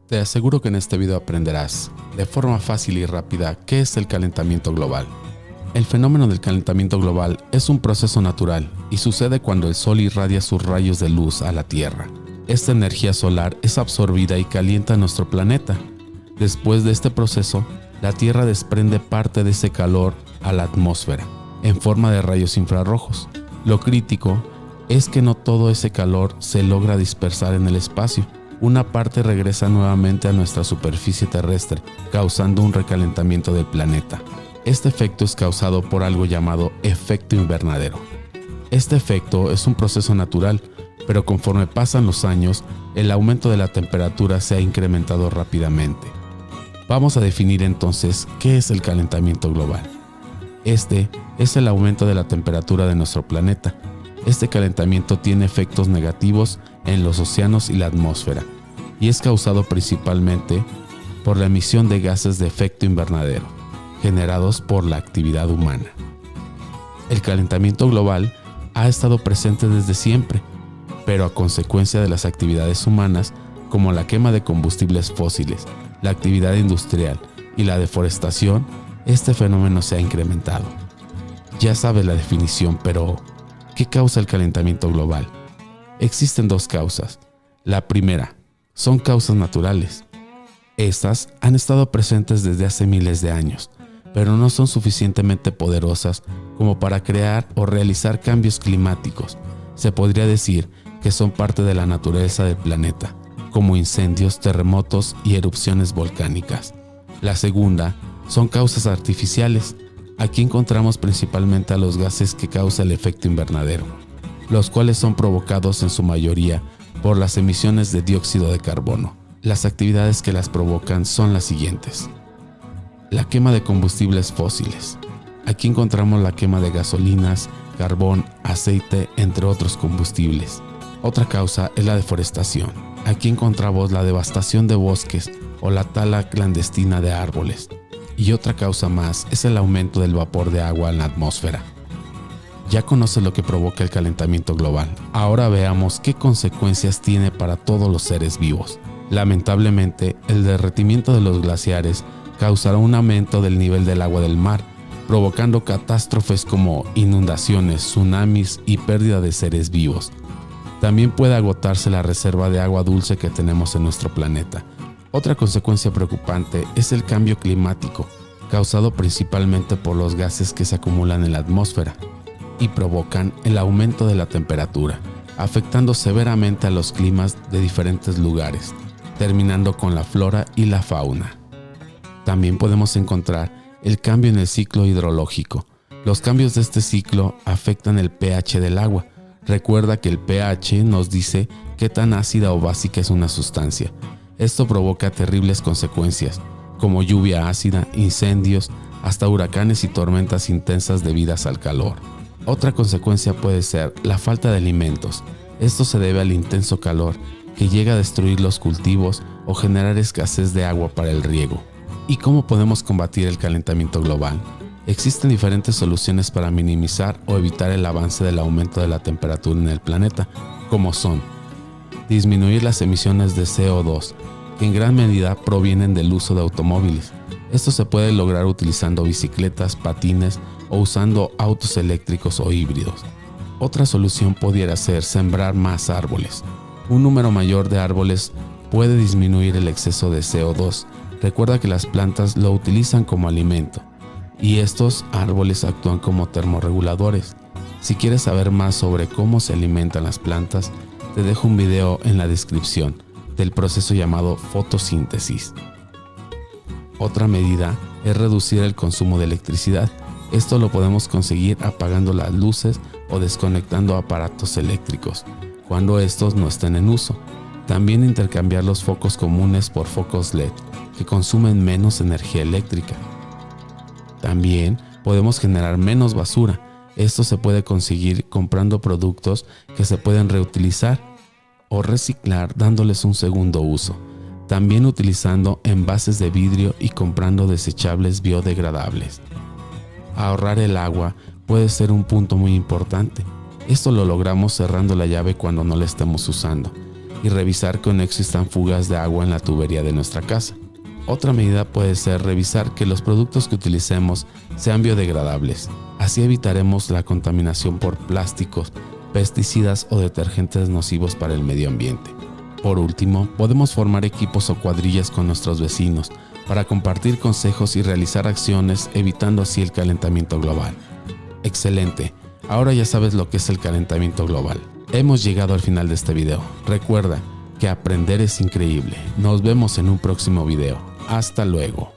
Te aseguro que en este video aprenderás, de forma fácil y rápida, qué es el calentamiento global. El fenómeno del calentamiento global es un proceso natural y sucede cuando el Sol irradia sus rayos de luz a la Tierra. Esta energía solar es absorbida y calienta nuestro planeta. Después de este proceso, la Tierra desprende parte de ese calor a la atmósfera, en forma de rayos infrarrojos. Lo crítico es que no todo ese calor se logra dispersar en el espacio. Una parte regresa nuevamente a nuestra superficie terrestre, causando un recalentamiento del planeta. Este efecto es causado por algo llamado efecto invernadero. Este efecto es un proceso natural, pero conforme pasan los años, el aumento de la temperatura se ha incrementado rápidamente. Vamos a definir entonces qué es el calentamiento global. Este es el aumento de la temperatura de nuestro planeta. Este calentamiento tiene efectos negativos en los océanos y la atmósfera, y es causado principalmente por la emisión de gases de efecto invernadero, generados por la actividad humana. El calentamiento global ha estado presente desde siempre, pero a consecuencia de las actividades humanas, como la quema de combustibles fósiles, la actividad industrial y la deforestación, este fenómeno se ha incrementado. Ya sabes la definición, pero ¿qué causa el calentamiento global? Existen dos causas. La primera, son causas naturales. Estas han estado presentes desde hace miles de años, pero no son suficientemente poderosas como para crear o realizar cambios climáticos. Se podría decir que son parte de la naturaleza del planeta, como incendios, terremotos y erupciones volcánicas. La segunda, son causas artificiales. Aquí encontramos principalmente a los gases que causa el efecto invernadero, los cuales son provocados en su mayoría por las emisiones de dióxido de carbono. Las actividades que las provocan son las siguientes. La quema de combustibles fósiles. Aquí encontramos la quema de gasolinas, carbón, aceite, entre otros combustibles. Otra causa es la deforestación. Aquí encontramos la devastación de bosques o la tala clandestina de árboles. Y otra causa más es el aumento del vapor de agua en la atmósfera. Ya conoces lo que provoca el calentamiento global. Ahora veamos qué consecuencias tiene para todos los seres vivos. Lamentablemente, el derretimiento de los glaciares causará un aumento del nivel del agua del mar, provocando catástrofes como inundaciones, tsunamis y pérdida de seres vivos. También puede agotarse la reserva de agua dulce que tenemos en nuestro planeta. Otra consecuencia preocupante es el cambio climático, causado principalmente por los gases que se acumulan en la atmósfera y provocan el aumento de la temperatura, afectando severamente a los climas de diferentes lugares, terminando con la flora y la fauna. También podemos encontrar el cambio en el ciclo hidrológico. Los cambios de este ciclo afectan el pH del agua. Recuerda que el pH nos dice qué tan ácida o básica es una sustancia. Esto provoca terribles consecuencias, como lluvia ácida, incendios, hasta huracanes y tormentas intensas debidas al calor. Otra consecuencia puede ser la falta de alimentos. Esto se debe al intenso calor que llega a destruir los cultivos o generar escasez de agua para el riego. ¿Y cómo podemos combatir el calentamiento global? Existen diferentes soluciones para minimizar o evitar el avance del aumento de la temperatura en el planeta, como son disminuir las emisiones de CO2, que en gran medida provienen del uso de automóviles. Esto se puede lograr utilizando bicicletas, patines o usando autos eléctricos o híbridos. Otra solución pudiera ser sembrar más árboles. Un número mayor de árboles puede disminuir el exceso de CO2. Recuerda que las plantas lo utilizan como alimento y estos árboles actúan como termorreguladores. Si quieres saber más sobre cómo se alimentan las plantas, te dejo un video en la descripción del proceso llamado fotosíntesis. Otra medida es reducir el consumo de electricidad. Esto lo podemos conseguir apagando las luces o desconectando aparatos eléctricos cuando estos no estén en uso. También intercambiar los focos comunes por focos LED que consumen menos energía eléctrica. También podemos generar menos basura. Esto se puede conseguir comprando productos que se pueden reutilizar o reciclar dándoles un segundo uso. También utilizando envases de vidrio y comprando desechables biodegradables. Ahorrar el agua puede ser un punto muy importante. Esto lo logramos cerrando la llave cuando no la estemos usando y revisar que no existan fugas de agua en la tubería de nuestra casa. Otra medida puede ser revisar que los productos que utilicemos sean biodegradables. Así evitaremos la contaminación por plásticos, pesticidas o detergentes nocivos para el medio ambiente. Por último, podemos formar equipos o cuadrillas con nuestros vecinos para compartir consejos y realizar acciones, evitando así el calentamiento global. Excelente, ahora ya sabes lo que es el calentamiento global. Hemos llegado al final de este video. Recuerda que aprender es increíble. Nos vemos en un próximo video. Hasta luego.